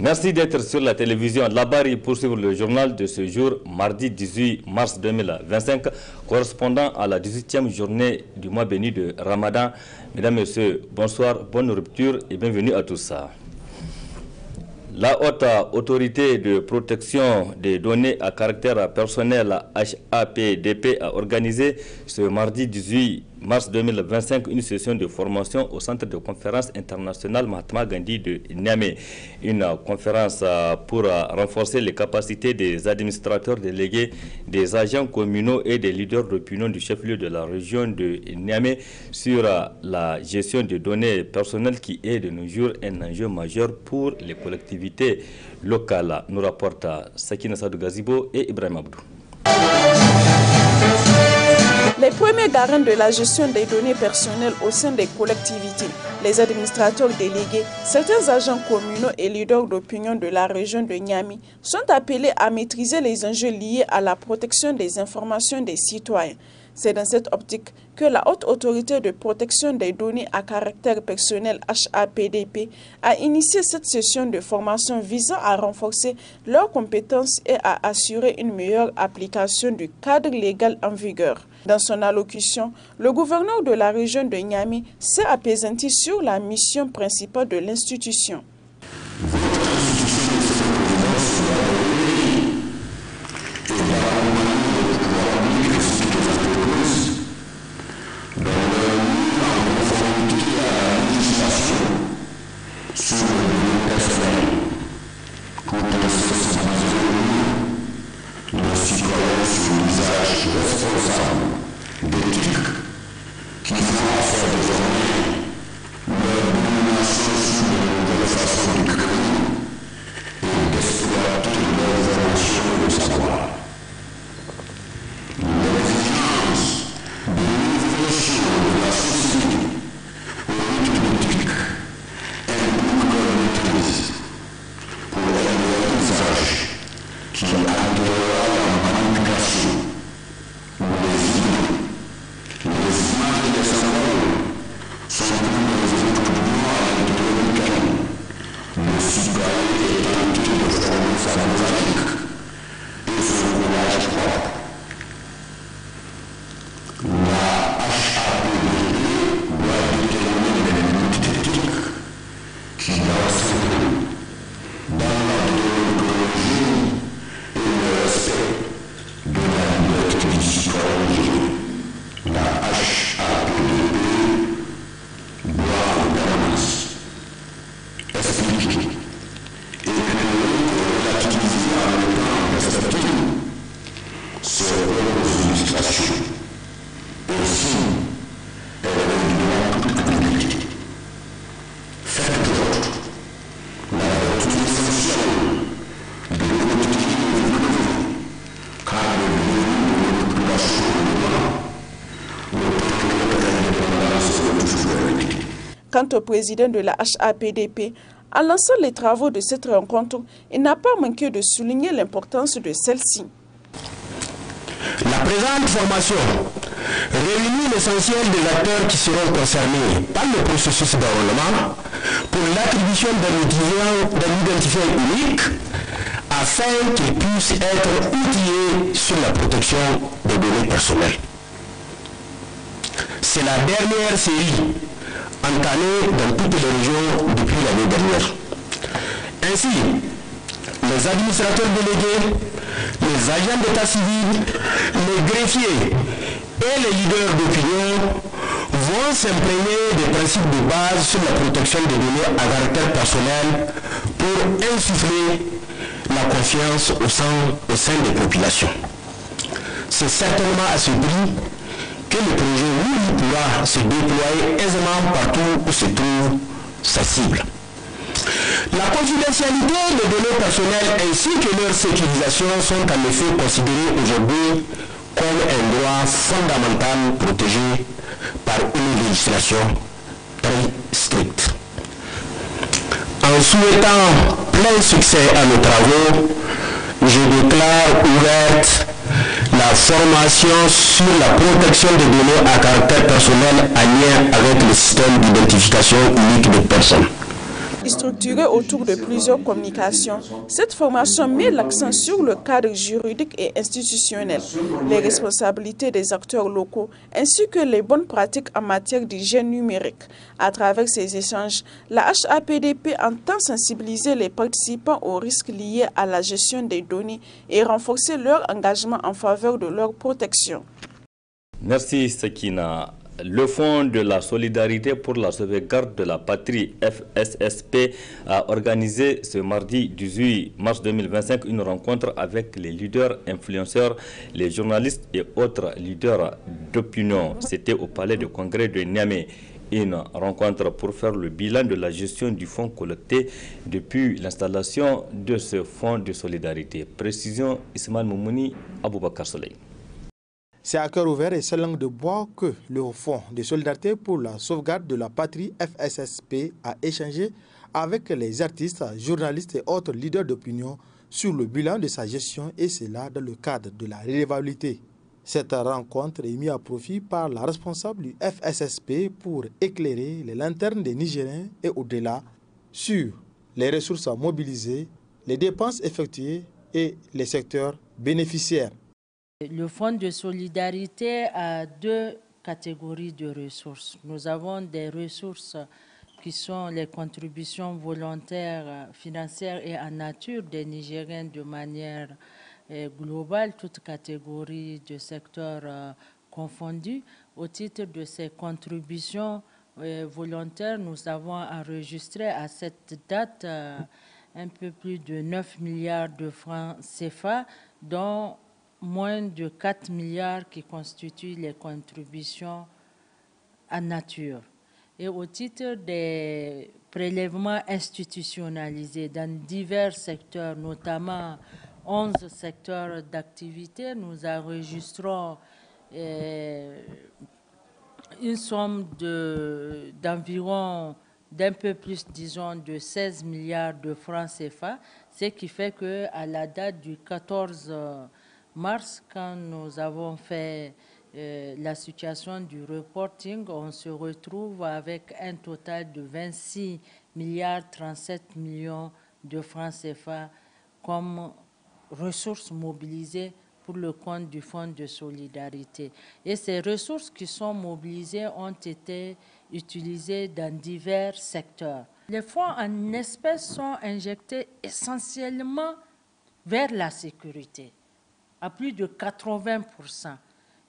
Merci d'être sur la télévision Labari pour suivre le journal de ce jour, mardi 18 mars 2025, correspondant à la 18e journée du mois béni de Ramadan. Mesdames, Messieurs, bonsoir, bonne rupture et bienvenue à tous. La Haute Autorité de Protection des Données à Caractère Personnel, HAPDP, a organisé ce mardi 18 mars 2025 une session de formation au Centre de conférence internationale Mahatma Gandhi de Niamey. Une conférence pour renforcer les capacités des administrateurs délégués, des agents communaux et des leaders d'opinion du chef-lieu de la région de Niamey sur la gestion des données personnelles qui est de nos jours un enjeu majeur pour les collectivités locales. Nous rapportent Sakina Sadou Gazibo et Ibrahim Abdou. Les premiers garants de la gestion des données personnelles au sein des collectivités, les administrateurs délégués, certains agents communaux et leaders d'opinion de la région de Niamey sont appelés à maîtriser les enjeux liés à la protection des informations des citoyens. C'est dans cette optique que la Haute Autorité de Protection des Données à Caractère Personnel HAPDP a initié cette session de formation visant à renforcer leurs compétences et à assurer une meilleure application du cadre légal en vigueur. Dans son allocution, le gouverneur de la région de Niamey s'est apaisanti sur la mission principale de l'institution. Quant au président de la HAPDP, en lançant les travaux de cette rencontre, il n'a pas manqué de souligner l'importance de celle-ci. La présente formation réunit l'essentiel des acteurs qui seront concernés par le processus d'enrôlement pour l'attribution d'un identifiant unique afin qu'ils puissent être outillés sur la protection des données personnelles. C'est la dernière série entamée dans toutes les régions depuis l'année dernière. Ainsi, les administrateurs délégués, les agents d'état civil, les greffiers et les leaders d'opinion vont s'imprégner des principes de base sur la protection des données à caractère personnel pour insuffler la confiance au sein des populations. C'est certainement à ce prix que le projet WUI pourra se déployer aisément partout où se trouve sa cible. La confidentialité des données personnelles ainsi que leur sécurisation sont en effet considérées aujourd'hui comme un droit fondamental protégé par une législation très stricte. En souhaitant plein succès à nos travaux, je déclare ouverte la formation sur la protection des données à caractère personnel en lien avec le système d'identification unique des personnes. Structurée autour de plusieurs communications, cette formation met l'accent sur le cadre juridique et institutionnel, les responsabilités des acteurs locaux, ainsi que les bonnes pratiques en matière d'hygiène numérique. À travers ces échanges, la HAPDP entend sensibiliser les participants aux risques liés à la gestion des données et renforcer leur engagement en faveur de leur protection. Merci Sekina. Le Fonds de la solidarité pour la sauvegarde de la patrie, FSSP, a organisé ce mardi 18 mars 2025 une rencontre avec les leaders influenceurs, les journalistes et autres leaders d'opinion. C'était au palais de congrès de Niamey. Une rencontre pour faire le bilan de la gestion du fonds collecté depuis l'installation de ce fonds de solidarité. Précision Ismaël Moumouni, Aboubakar Soleil. C'est à cœur ouvert et sans langue de bois que le Fonds de solidarité pour la sauvegarde de la patrie FSSP a échangé avec les artistes, journalistes et autres leaders d'opinion sur le bilan de sa gestion et cela dans le cadre de la redevabilité. Cette rencontre est mise à profit par la responsable du FSSP pour éclairer les lanternes des Nigériens et au-delà sur les ressources mobilisées, les dépenses effectuées et les secteurs bénéficiaires. Le Fonds de solidarité a deux catégories de ressources. Nous avons des ressources qui sont les contributions volontaires, financières et en nature des Nigériens de manière globale, toutes catégories de secteurs confondus. Au titre de ces contributions volontaires, nous avons enregistré à cette date un peu plus de 9 milliards de francs CFA, dont moins de 4 milliards qui constituent les contributions en nature. Et au titre des prélèvements institutionnalisés dans divers secteurs, notamment 11 secteurs d'activité, nous enregistrons une somme d'environ d'un peu plus, disons, de 16 milliards de francs CFA, ce qui fait qu'à la date du 14 mars, quand nous avons fait la situation du reporting, on se retrouve avec un total de 26 milliards 37 millions de francs CFA comme ressources mobilisées pour le compte du Fonds de solidarité. Et ces ressources qui sont mobilisées ont été utilisées dans divers secteurs. Les fonds en espèces sont injectés essentiellement vers la sécurité, à plus de 80%.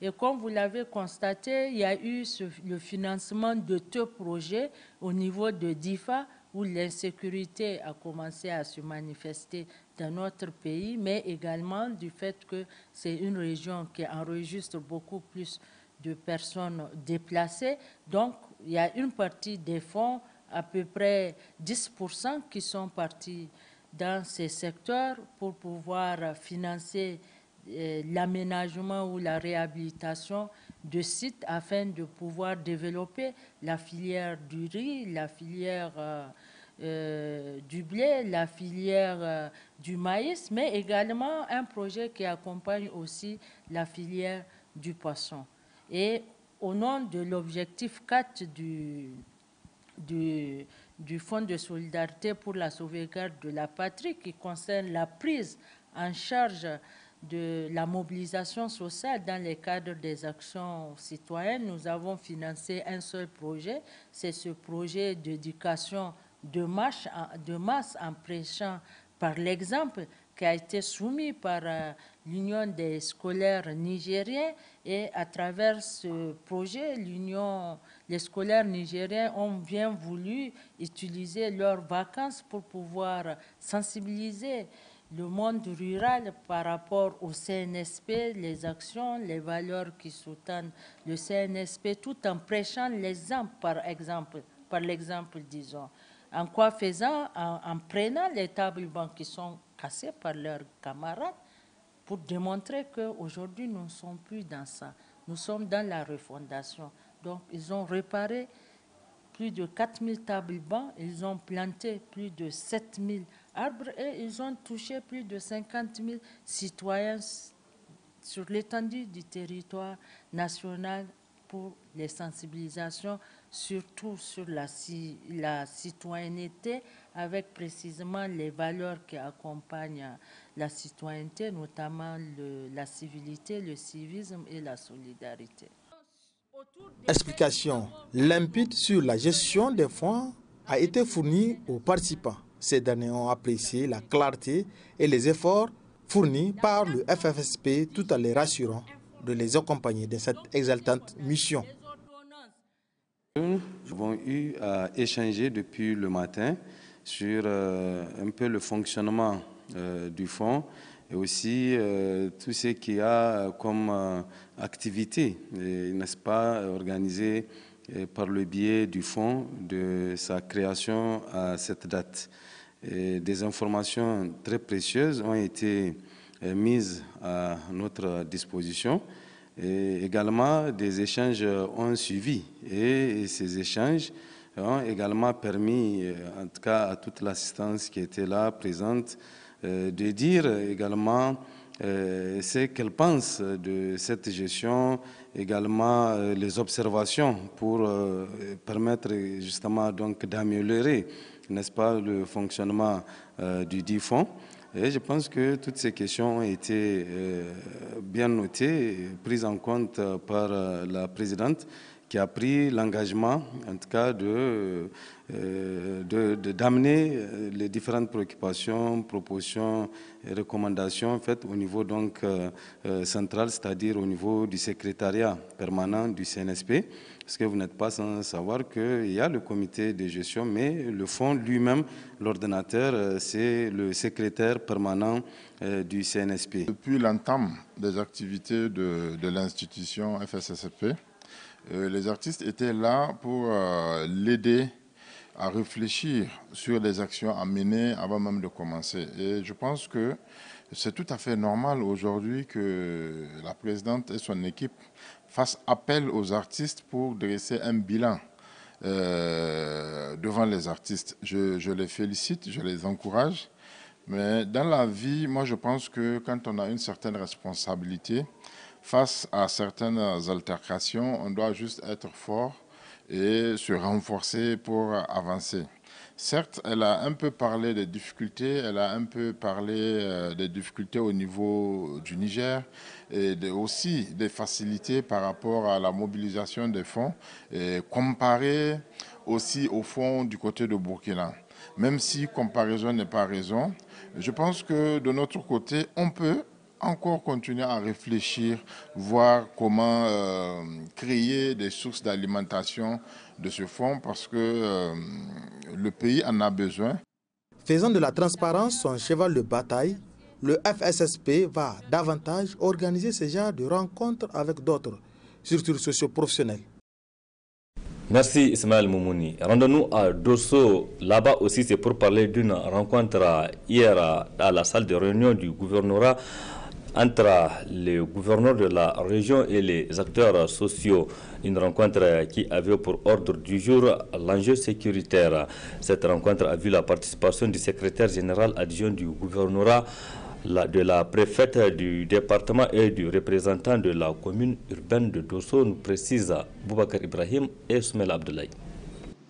Et comme vous l'avez constaté, il y a eu le financement de deux projets au niveau de DIFA, où l'insécurité a commencé à se manifester dans notre pays, mais également du fait que c'est une région qui enregistre beaucoup plus de personnes déplacées. Donc, il y a une partie des fonds, à peu près 10%, qui sont partis dans ces secteurs pour pouvoir financer l'aménagement ou la réhabilitation de sites afin de pouvoir développer la filière du riz, la filière du blé, la filière du maïs, mais également un projet qui accompagne aussi la filière du poisson. Et au nom de l'objectif 4 du Fonds de solidarité pour la sauvegarde de la patrie, qui concerne la prise en charge de la mobilisation sociale dans le cadre des actions citoyennes, nous avons financé un seul projet, c'est ce projet d'éducation de masse en prêchant par l'exemple, qui a été soumis par l'Union des scolaires nigériens. Et à travers ce projet, les scolaires nigériens ont bien voulu utiliser leurs vacances pour pouvoir sensibiliser le monde rural par rapport au CNSP, les actions, les valeurs qui sous-tendent le CNSP, tout en prêchant l'exemple, par l'exemple, disons. En quoi faisant? En prenant les tables bancs qui sont cassés par leurs camarades pour démontrer qu'aujourd'hui, nous ne sommes plus dans ça. Nous sommes dans la refondation. Donc, ils ont réparé plus de 4000 tables bancs, ils ont planté plus de 7000 arbres et ils ont touché plus de 50 000 citoyens sur l'étendue du territoire national pour les sensibilisations surtout sur la citoyenneté, avec précisément les valeurs qui accompagnent la citoyenneté, notamment la civilité, le civisme et la solidarité. Explication limpide sur la gestion des fonds a été fournie aux participants. Ces derniers ont apprécié la clarté et les efforts fournis par le FFSP tout en les rassurant de les accompagner dans cette exaltante mission. Nous avons eu à échanger depuis le matin sur un peu le fonctionnement du fonds et aussi tout ce qu'il y a comme activité, n'est-ce pas, organisée par le biais du fonds de sa création à cette date. Et des informations très précieuses ont été mises à notre disposition. Et également, des échanges ont suivi et ces échanges ont également permis, en tout cas à toute l'assistance qui était là présente, de dire également ce qu'elle pense de cette gestion, également les observations pour permettre justement donc d'améliorer, n'est-ce pas, le fonctionnement du dit fonds. Et je pense que toutes ces questions ont été bien notées, prises en compte par la présidente qui a pris l'engagement, en tout cas, d'amener les différentes préoccupations, propositions et recommandations faites au niveau donc, central, c'est-à-dire au niveau du secrétariat permanent du CNSP. Parce que vous n'êtes pas sans savoir qu'il y a le comité de gestion, mais le fonds lui-même, l'ordonnateur, c'est le secrétaire permanent du CNSP. Depuis l'entame des activités de l'institution FSSP, les artistes étaient là pour l'aider à réfléchir sur les actions à mener avant même de commencer. Et je pense que c'est tout à fait normal aujourd'hui que la présidente et son équipe fassent appel aux artistes pour dresser un bilan devant les artistes. Je les félicite, je les encourage. Mais dans la vie, moi je pense que quand on a une certaine responsabilité, face à certaines altercations, on doit juste être fort et se renforcer pour avancer. Certes, elle a un peu parlé des difficultés, elle a un peu parlé des difficultés au niveau du Niger et aussi des facilités par rapport à la mobilisation des fonds, et comparé aussi aux fonds du côté de Burkina. Même si comparaison n'est pas raison, je pense que de notre côté, on peut encore continuer à réfléchir, voir comment créer des sources d'alimentation de ce fonds parce que le pays en a besoin. Faisant de la transparence son cheval de bataille, le FSSP va davantage organiser ce genre de rencontres avec d'autres structures socio-professionnelles. Merci Ismaël Moumouni. Rendons-nous à Dosso. Là-bas aussi, c'est pour parler d'une rencontre hier à la salle de réunion du gouvernorat entre le gouverneur de la région et les acteurs sociaux. Une rencontre qui avait pour ordre du jour l'enjeu sécuritaire. Cette rencontre a vu la participation du secrétaire général adjoint du gouvernorat, de la préfète du département et du représentant de la commune urbaine de Dosso, nous précise Boubacar Ibrahim et Soumel Abdoulaye.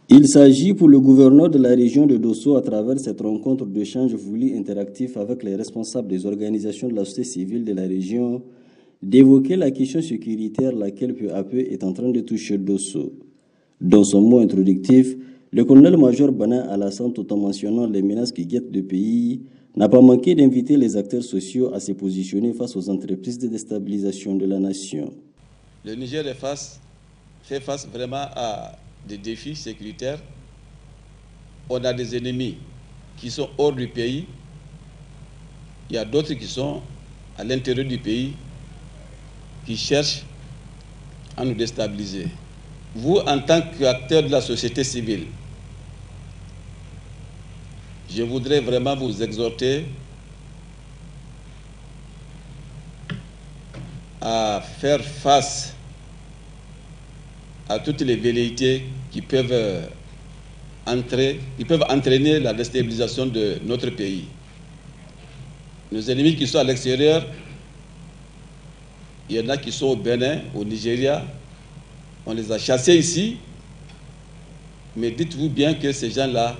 Il s'agit pour le gouverneur de la région de Dosso, à travers cette rencontre d'échange voulu interactif avec les responsables des organisations de la société civile de la région, d'évoquer la question sécuritaire, laquelle peu à peu est en train de toucher Dosso. Dans son mot introductif, le colonel-major Bana Alassane, tout en mentionnant les menaces qui guettent le pays, n'a pas manqué d'inviter les acteurs sociaux à se positionner face aux entreprises de déstabilisation de la nation. Le Niger fait face vraiment à des défis sécuritaires. On a des ennemis qui sont hors du pays. Il y a d'autres qui sont à l'intérieur du pays, qui cherchent à nous déstabiliser. Vous, en tant qu'acteur de la société civile, je voudrais vraiment vous exhorter à faire face à toutes les velléités qui peuvent entraîner la déstabilisation de notre pays. Nos ennemis qui sont à l'extérieur, il y en a qui sont au Bénin, au Nigeria, on les a chassés ici, Mais dites-vous bien que ces gens-là,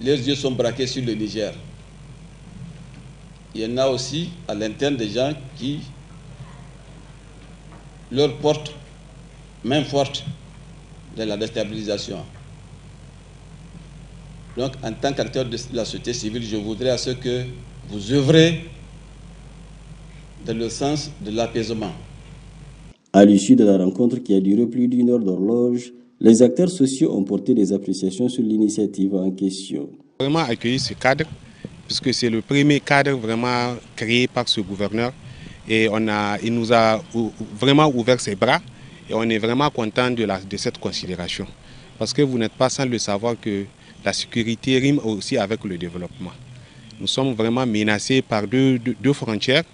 leurs yeux sont braqués sur le Niger. Il y en a aussi à l'interne des gens qui leur portent main forte dans la déstabilisation. Donc, en tant qu'acteur de la société civile, je voudrais à ce que vous œuvrez dans le sens de l'apaisement. À l'issue de la rencontre qui a duré plus d'une heure d'horloge, les acteurs sociaux ont porté des appréciations sur l'initiative en question. Vraiment accueilli ce cadre, puisque c'est le premier cadre vraiment créé par ce gouverneur. Et il nous a vraiment ouvert ses bras et on est vraiment content de cette considération. Parce que vous n'êtes pas sans le savoir que la sécurité rime aussi avec le développement. Nous sommes vraiment menacés par deux frontières,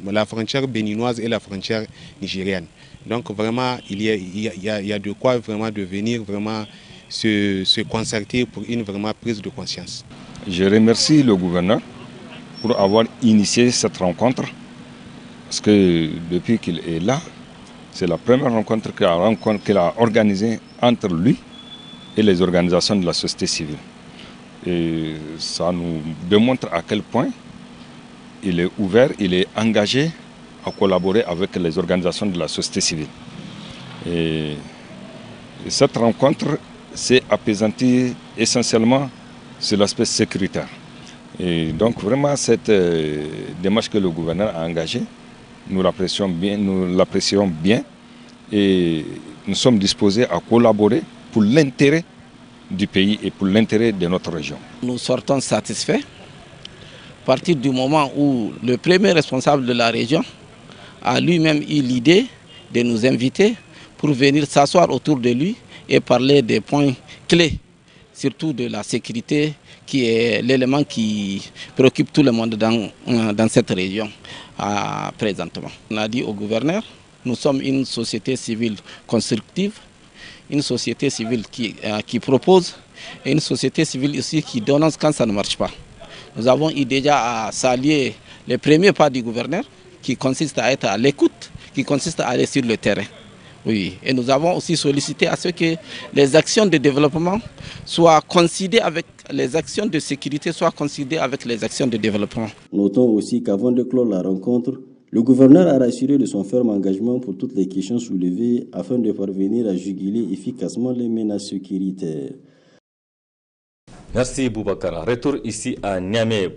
la frontière béninoise et la frontière nigérienne. Donc vraiment, il y a de quoi vraiment de venir vraiment se concerter pour une vraiment prise de conscience. Je remercie le gouverneur pour avoir initié cette rencontre, parce que depuis qu'il est là, c'est la première rencontre qu'il a organisée entre lui et les organisations de la société civile. Et ça nous démontre à quel point il est ouvert, il est engagé à collaborer avec les organisations de la société civile. Et cette rencontre s'est apaisantie essentiellement sur l'aspect sécuritaire. Et donc vraiment cette démarche que le gouverneur a engagée, nous l'apprécions bien et nous sommes disposés à collaborer pour l'intérêt du pays et pour l'intérêt de notre région. Nous sortons satisfaits à partir du moment où le premier responsable de la région a lui-même eu l'idée de nous inviter pour venir s'asseoir autour de lui et parler des points clés, surtout de la sécurité qui est l'élément qui préoccupe tout le monde dans cette région présentement. On a dit au gouverneur, nous sommes une société civile constructive, une société civile qui propose et une société civile aussi qui dénonce quand ça ne marche pas. Nous avons eu déjà à saluer les premiers pas du gouverneur qui consiste à être à l'écoute, qui consiste à aller sur le terrain. Oui, et nous avons aussi sollicité à ce que les actions de développement soient considérées avec les actions de sécurité, soient considérées avec les actions de développement. Notons aussi qu'avant de clore la rencontre, le gouverneur a rassuré de son ferme engagement pour toutes les questions soulevées afin de parvenir à juguler efficacement les menaces sécuritaires. Merci Boubacar. Retour ici à Niamey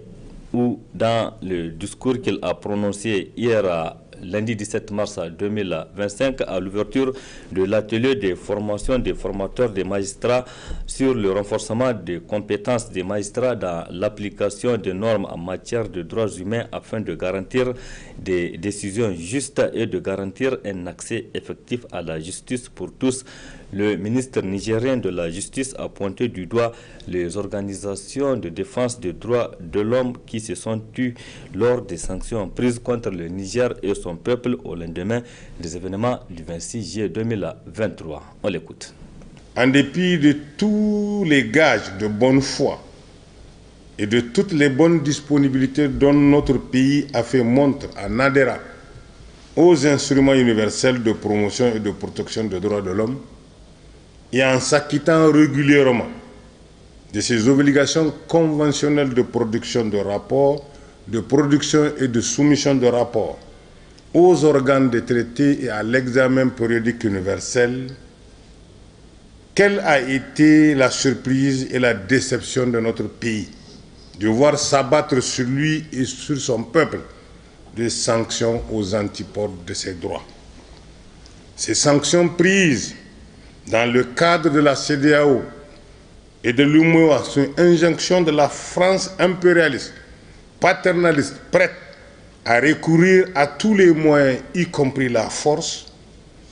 où dans le discours qu'il a prononcé hier lundi 17 mars 2025 à l'ouverture de l'atelier de formation des formateurs des magistrats sur le renforcement des compétences des magistrats dans l'application des normes en matière de droits humains afin de garantir des décisions justes et de garantir un accès effectif à la justice pour tous. Le ministre nigérien de la Justice a pointé du doigt les organisations de défense des droits de l'homme qui se sont tues lors des sanctions prises contre le Niger et son peuple au lendemain des événements du 26 juillet 2023. On l'écoute. En dépit de tous les gages de bonne foi et de toutes les bonnes disponibilités dont notre pays a fait montre en adhérant aux instruments universels de promotion et de protection des droits de l'homme, et en s'acquittant régulièrement de ses obligations conventionnelles de production de rapports, de production et de soumission de rapports aux organes de traité et à l'examen périodique universel, quelle a été la surprise et la déception de notre pays de voir s'abattre sur lui et sur son peuple des sanctions aux antipodes de ses droits. Ces sanctions prises dans le cadre de la CEDEAO et de l'UMOA sur injonction de la France impérialiste, paternaliste, prête à recourir à tous les moyens, y compris la force,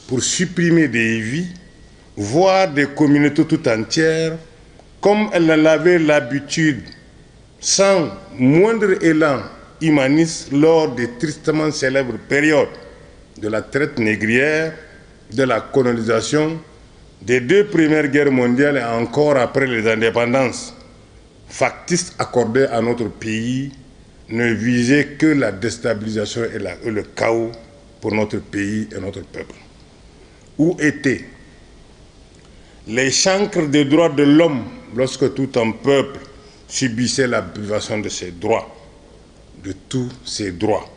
pour supprimer des vies, voire des communautés tout entières, comme elle en avait l'habitude, sans moindre élan humaniste lors des tristement célèbres périodes de la traite négrière, de la colonisation, des deux premières guerres mondiales et encore après les indépendances factices accordées à notre pays, ne visaient que la déstabilisation et le chaos pour notre pays et notre peuple. Où était les chancres des droits de l'homme lorsque tout un peuple subissait la privation de ses droits, de tous ses droits?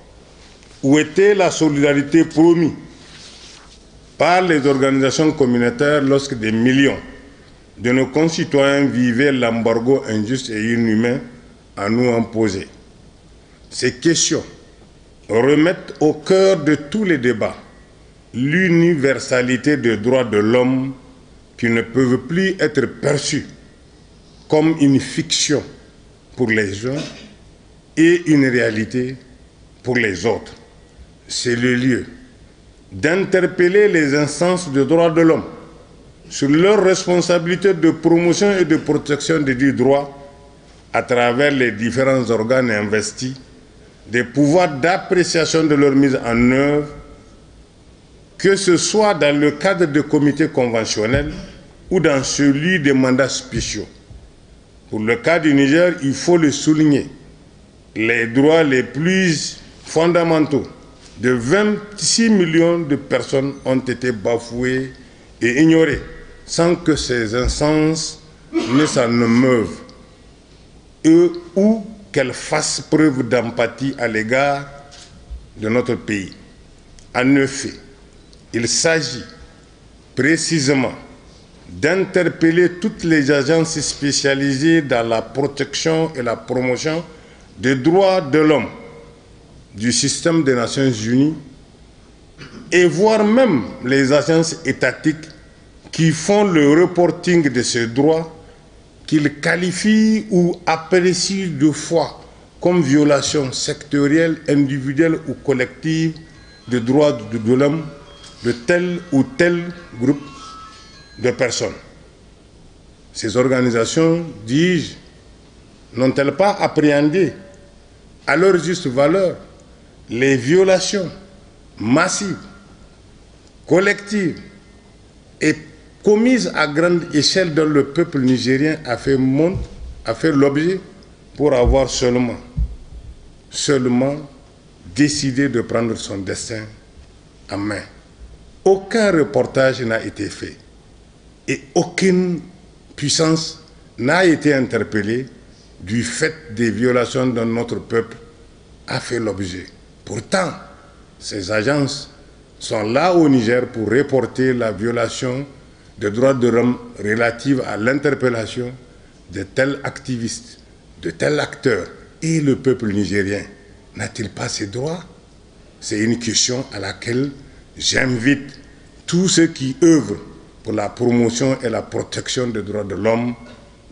Où était la solidarité promise par les organisations communautaires lorsque des millions de nos concitoyens vivaient l'embargo injuste et inhumain à nous imposer? Ces questions remettent au cœur de tous les débats l'universalité des droits de l'homme qui ne peuvent plus être perçus comme une fiction pour les uns et une réalité pour les autres. C'est le lieu d'interpeller les instances de droits de l'homme sur leur responsabilité de promotion et de protection des dits droits à travers les différents organes investis, des pouvoirs d'appréciation de leur mise en œuvre, que ce soit dans le cadre de comités conventionnels ou dans celui des mandats spéciaux. Pour le cas du Niger, il faut le souligner, les droits les plus fondamentaux de 26 millions de personnes ont été bafoués et ignorés sans que ces instances ne s'en émeuvent ou qu'elles fassent preuve d'empathie à l'égard de notre pays. En effet, il s'agit précisément d'interpeller toutes les agences spécialisées dans la protection et la promotion des droits de l'homme du système des Nations Unies et voire même les agences étatiques qui font le reporting de ces droits qu'ils qualifient ou apprécient de fois comme violation sectorielle, individuelle ou collective des droits de l'homme de tel ou tel groupe de personnes. Ces organisations, dis-je, n'ont-elles pas appréhendé à leur juste valeur les violations massives, collectives et commises à grande échelle dont le peuple nigérien a fait l'objet pour avoir seulement décidé de prendre son destin en main? Aucun reportage n'a été fait et aucune puissance n'a été interpellée du fait des violations dont notre peuple a fait l'objet. Pourtant, ces agences sont là au Niger pour reporter la violation des droits de l'homme relative à l'interpellation de tels activistes, de tels acteurs. Et le peuple nigérien n'a-t-il pas ses droits? C'est une question à laquelle j'invite tous ceux qui œuvrent pour la promotion et la protection des droits de l'homme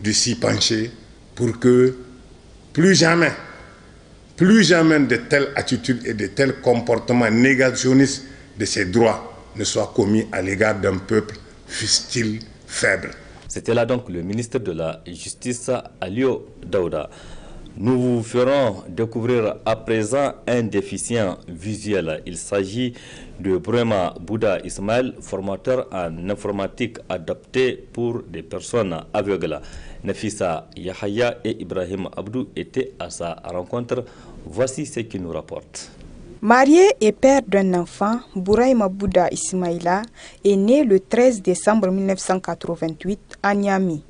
de s'y pencher pour que plus jamais de telles attitudes et de tels comportements négationnistes de ces droits ne soient commis à l'égard d'un peuple, fût-il faible. C'était là donc le ministre de la Justice, Alio Daouda. Nous vous ferons découvrir à présent un déficient visuel. Il s'agit de Brema Bouda Ismaël, formateur en informatique adapté pour des personnes aveugles. Nafisa Yahaya et Ibrahim Abdou étaient à sa rencontre. Voici ce qu'ils nous rapportent. Marié et père d'un enfant, Bouraïma Bouda Ismaïla est né le 13 décembre 1988 à Niamey.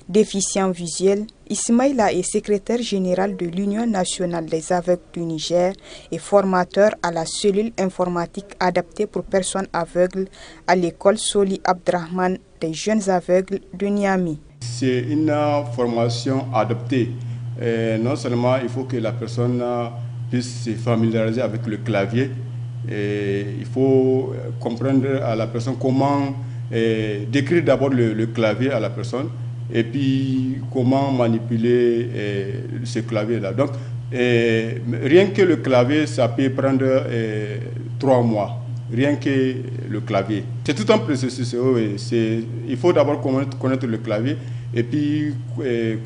Déficient visuel, Ismaïla est secrétaire général de l'Union nationale des aveugles du Niger et formateur à la cellule informatique adaptée pour personnes aveugles à l'école Soli Abdrahman des jeunes aveugles de Niamey. C'est une formation adaptée. Non seulement il faut que la personne puisse se familiariser avec le clavier, il faut comprendre à la personne comment décrire d'abord le clavier à la personne et puis comment manipuler ce clavier-là. Donc, rien que le clavier, ça peut prendre 3 mois. Rien que le clavier. C'est tout un processus. Il faut d'abord connaître le clavier et puis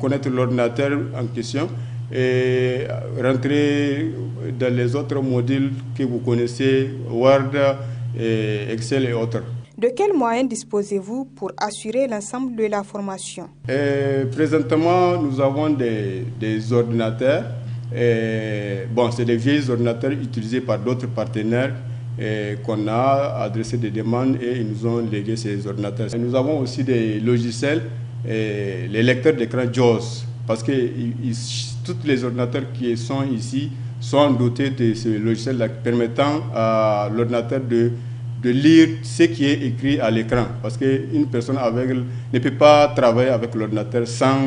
connaître l'ordinateur en question et rentrer dans les autres modules que vous connaissez, Word, Excel et autres. De quels moyens disposez-vous pour assurer l'ensemble de la formation? Présentement, nous avons des ordinateurs. C'est des vieux ordinateurs utilisés par d'autres partenaires qu'on a adressé des demandes et ils nous ont légué ces ordinateurs. Et nous avons aussi des logiciels, les lecteurs d'écran JAWS, parce que tous les ordinateurs qui sont ici sont dotés de ce logiciel permettant à l'ordinateur de lire ce qui est écrit à l'écran, parce qu'une personne aveugle ne peut pas travailler avec l'ordinateur sans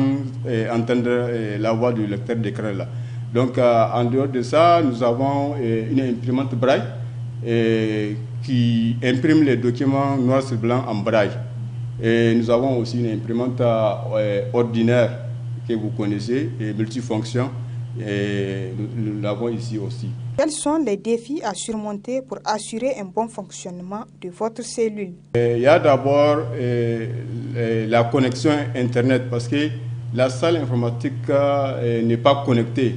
entendre la voix du lecteur d'écran là. Donc en dehors de ça, nous avons une imprimante braille qui imprime les documents noir sur blanc en braille. Et nous avons aussi une imprimante ordinaire que vous connaissez, et multifonction, et nous l'avons ici aussi. Quels sont les défis à surmonter pour assurer un bon fonctionnement de votre cellule? Il y a d'abord la connexion Internet, parce que la salle informatique n'est pas connectée.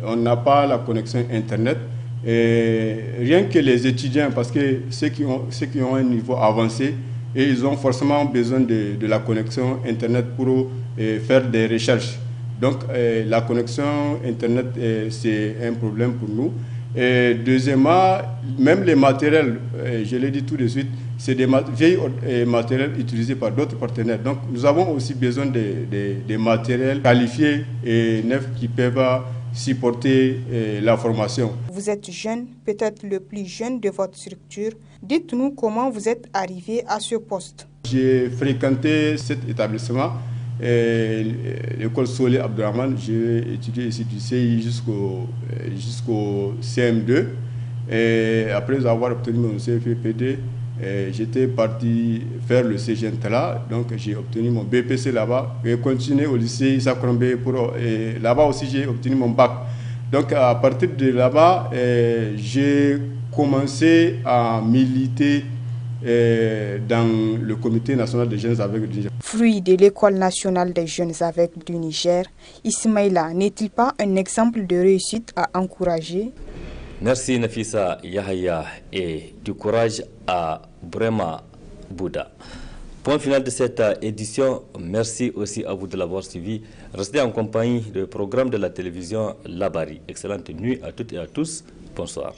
On n'a pas la connexion Internet. Et rien que les étudiants, parce que ceux qui ont un niveau avancé, et ils ont forcément besoin de la connexion Internet pour faire des recherches. Donc la connexion Internet, c'est un problème pour nous. Et deuxièmement, même les matériels, je l'ai dit tout de suite, c'est des vieilles matériels utilisés par d'autres partenaires. Donc nous avons aussi besoin de matériels qualifiés et neufs qui peuvent supporter la formation. Vous êtes jeune, peut-être le plus jeune de votre structure. Dites-nous comment vous êtes arrivé à ce poste. J'ai fréquenté cet établissement, l'école Solé Abdourahmane. J'ai étudié ici du CI jusqu'au CM2. Et après avoir obtenu mon CFPD, j'étais parti faire le CGNTLA, donc j'ai obtenu mon BPC là-bas et continué au lycée Issa Korombe. Là-bas aussi j'ai obtenu mon bac. Donc à partir de là-bas, j'ai commencé à militer dans le comité national des jeunes aveugles du Niger. Fruit de l'école nationale des jeunes aveugles du Niger, Ismaïla n'est-il pas un exemple de réussite à encourager? Merci Nafisa Yahya et du courage à Bouraima Bouda. Point final de cette édition. Merci aussi à vous de l'avoir suivi. Restez en compagnie du programme de la télévision Labari. Excellente nuit à toutes et à tous. Bonsoir.